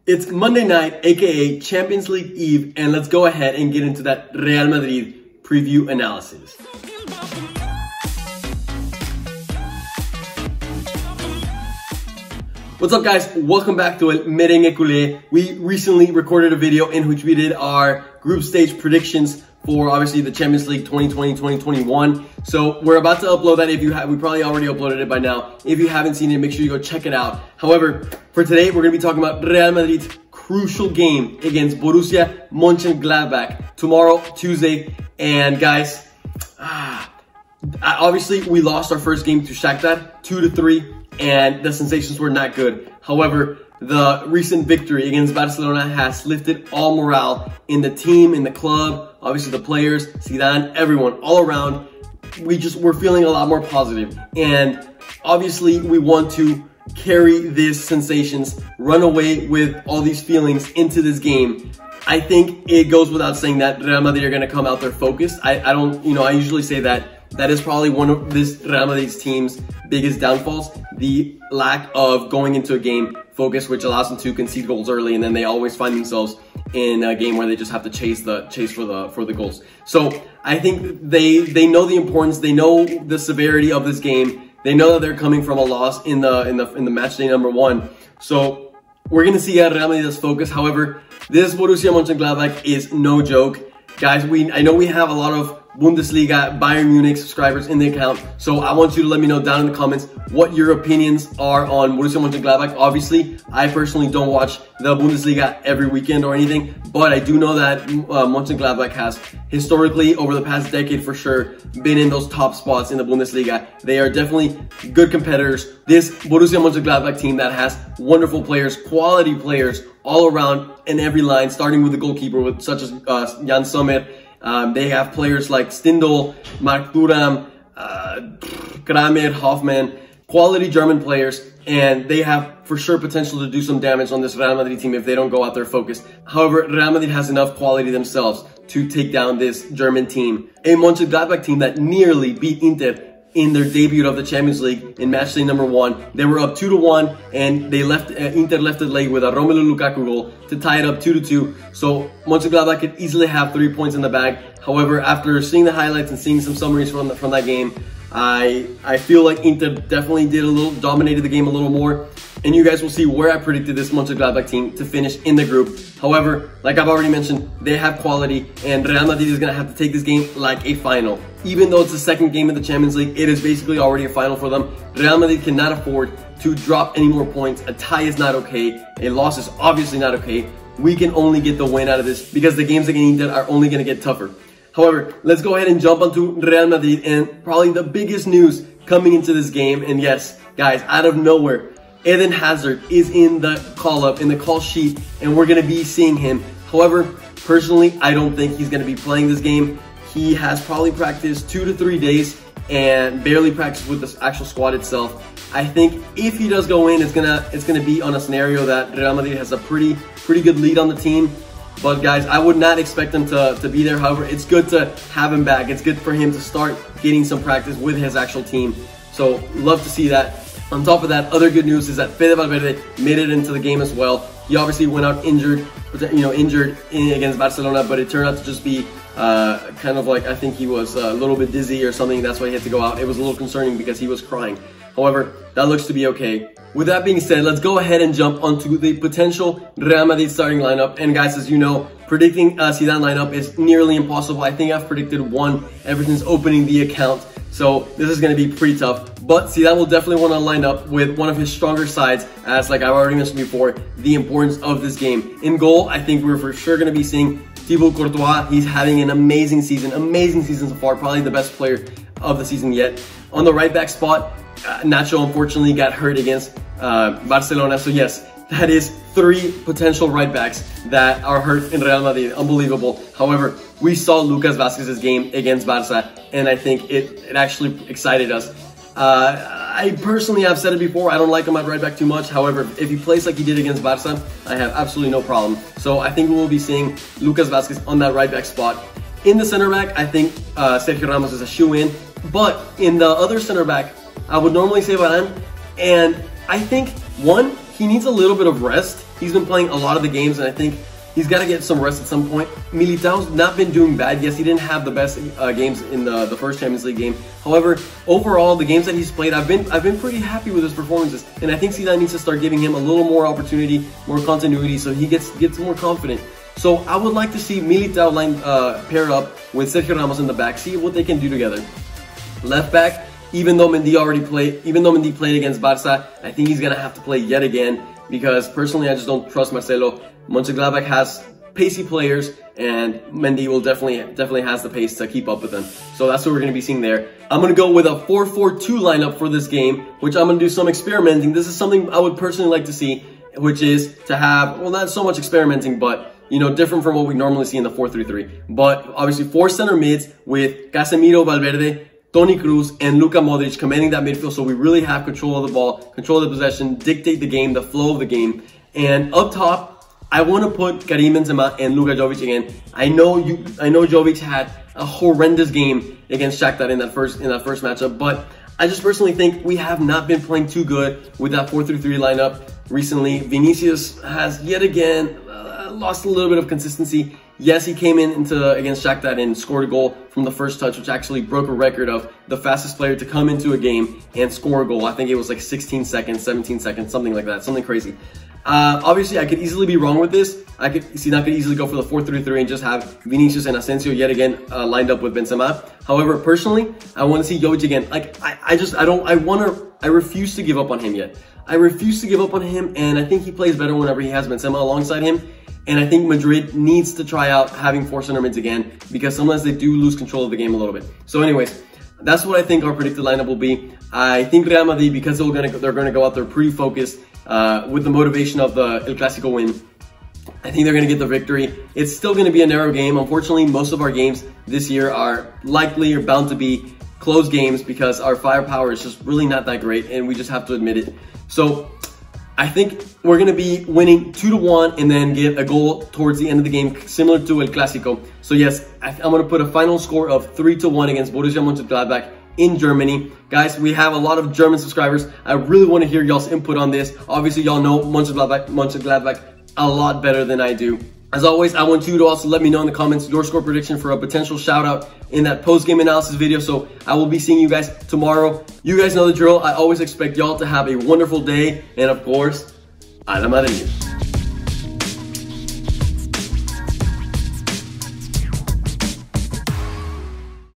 It's Monday night, aka Champions League Eve, and let's go ahead and get into that Real Madrid preview analysis. What's up, guys? Welcome back to El Merengue Culé. We recently recorded a video in which we did our group stage predictions for obviously the Champions League 2020-2021. So we're about to upload that. If you have, we probably already uploaded it by now. If you haven't seen it, make sure you go check it out. However, for today, we're gonna be talking about Real Madrid's crucial game against Borussia Monchengladbach tomorrow, Tuesday. And guys, obviously we lost our first game to Shakhtar 2-3, and the sensations were not good. However, the recent victory against Barcelona has lifted all morale in the team, in the club, obviously the players, Zidane, everyone, all around. We're feeling a lot more positive. And obviously we want to carry these sensations, run away with all these feelings into this game. I think it goes without saying that Real Madrid are going to come out there focused. I usually say that is probably one of this Real Madrid's team's biggest downfalls, the lack of going into a game focused, which allows them to concede goals early, and then they always find themselves in a game where they just have to chase for the goals. So I think they know the importance, they know the severity of this game, they know that they're coming from a loss in the match day number 1. So we're gonna see Real Madrid's focus. However, this Borussia Monchengladbach is no joke, guys. I know we have a lot of Bundesliga, Bayern Munich subscribers in the account. So I want you to let me know down in the comments what your opinions are on Borussia Monchengladbach. Obviously, I personally don't watch the Bundesliga every weekend or anything, but I do know that Monchengladbach has historically, over the past decade for sure, been in those top spots in the Bundesliga. They are definitely good competitors. This Borussia Monchengladbach team that has wonderful players, quality players all around in every line, starting with the goalkeeper, such as Jan Sommer. They have players like Stindl, Mark Thuram, Kramer, Hoffmann, quality German players, and they have for sure potential to do some damage on this Real Madrid team if they don't go out there focused. However, Real Madrid has enough quality themselves to take down this German team. A Monchengladbach team that nearly beat Inter in their debut of the Champions League in match day number 1. They were up 2-1, and they left Inter left it late with a Romelu Lukaku goal to tie it up 2-2. So Monchengladbach could easily have 3 points in the bag. However, after seeing the highlights and seeing some summaries from that game, I feel like Inter definitely dominated the game a little more. And you guys will see where I predicted this Monchengladbach team to finish in the group. However, like I've already mentioned, they have quality, and Real Madrid is going to have to take this game like a final. Even though it's the second game in the Champions League, it is basically already a final for them. Real Madrid cannot afford to drop any more points. A tie is not okay. A loss is obviously not okay. We can only get the win out of this because the games against Inter are only going to get tougher. However, let's go ahead and jump onto Real Madrid and probably the biggest news coming into this game. And yes, guys, out of nowhere, Eden Hazard is in the call-up, in the call sheet, and we're going to be seeing him. However, personally, I don't think he's going to be playing this game. He has probably practiced 2 to 3 days and barely practiced with the actual squad itself. I think if he does go in, it's gonna be on a scenario that Real Madrid has a pretty good lead on the team. But guys, I would not expect him to be there. However, it's good to have him back. It's good for him to start getting some practice with his actual team. So love to see that. On top of that, other good news is that Fede Valverde made it into the game as well. He obviously went out injured against Barcelona, but it turned out to just be kind of like, I think he was a little bit dizzy or something. That's why he had to go out. It was a little concerning because he was crying. However, that looks to be okay. With that being said, let's go ahead and jump onto the potential Real Madrid starting lineup. And guys, as you know, predicting Zidane lineup is nearly impossible. I think I've predicted one ever since opening the account. So this is going to be pretty tough. But Zidane will definitely want to line up with one of his stronger sides, as like I've already mentioned before, the importance of this game. In goal, I think we're for sure going to be seeing Thibaut Courtois. He's having an amazing season so far, probably the best player of the season yet. On the right back spot, Nacho unfortunately got hurt against Barcelona. So yes, that is 3 potential right backs that are hurt in Real Madrid. Unbelievable. However, we saw Lucas Vázquez's game against Barca, and I think it actually excited us. I personally have said it before, I don't like him at right back too much. However, if he plays like he did against Barca, I have absolutely no problem. So I think we will be seeing Lucas Vázquez on that right back spot. In the center back, I think Sergio Ramos is a shoe-in. But in the other center back, I would normally say Varane, and I think, one, he needs a little bit of rest. He's been playing a lot of the games, and I think he's got to get some rest at some point. Militao's not been doing bad. Yes, he didn't have the best games in the first Champions League game. However, overall, the games that he's played, I've been pretty happy with his performances. And I think Zidane needs to start giving him a little more opportunity, more continuity, so he gets more confident. So I would like to see Militao pair up with Sergio Ramos in the back, see what they can do together. Left back, even though Mendy played against Barca, I think he's gonna have to play yet again, because personally I just don't trust Marcelo. Monchengladbach has pacey players, and Mendy will definitely has the pace to keep up with them. So that's what we're going to be seeing there. I'm going to go with a 4-4-2 lineup for this game, which I'm going to do some experimenting. This is something I would personally like to see, which is to have, well, not so much experimenting, but, you know, different from what we normally see in the 4-3-3. But obviously 4 center mids with Casemiro, Valverde, Toni Kroos, and Luka Modric commanding that midfield, so we really have control of the ball, control of the possession, dictate the game, the flow of the game. And up top, I want to put Karim Benzema and Luka Jovic again. I know Jovic had a horrendous game against Shakhtar in that first matchup, but I just personally think we have not been playing too good with that 4-3-3 lineup recently. Vinicius has yet again lost a little bit of consistency. Yes, he came against Shakhtar and scored a goal from the first touch, which actually broke a record of the fastest player to come into a game and score a goal. I think it was like 16 seconds, 17 seconds, something like that, something crazy. Obviously, I could easily be wrong with this. I could easily go for the 4-3-3 and just have Vinicius and Asensio yet again lined up with Benzema. However, personally, I want to see Jovic again. Like, I refuse to give up on him yet. I refuse to give up on him, and I think he plays better whenever he has Benzema alongside him. And I think Madrid needs to try out having 4 center mids again, because sometimes they do lose control of the game a little bit. So anyways, that's what I think our predicted lineup will be. I think Real Madrid, because they're going to go out there pretty focused, with the motivation of the El Clásico win, I think they're going to get the victory. It's still going to be a narrow game. Unfortunately, most of our games this year are likely or bound to be close games because our firepower is just really not that great, and we just have to admit it. So I think we're going to be winning 2-1 and then get a goal towards the end of the game, similar to El Clásico. So yes, I'm going to put a final score of 3-1 against Borussia Monchedglacbach in Germany. Guys, we have a lot of German subscribers. I really want to hear y'all's input on this. Obviously, y'all know Monchengladbach a lot better than I do. As always, I want you to also let me know in the comments your score prediction for a potential shout out in that post-game analysis video. So I will be seeing you guys tomorrow. You guys know the drill. I always expect y'all to have a wonderful day. And of course, a la Madrid.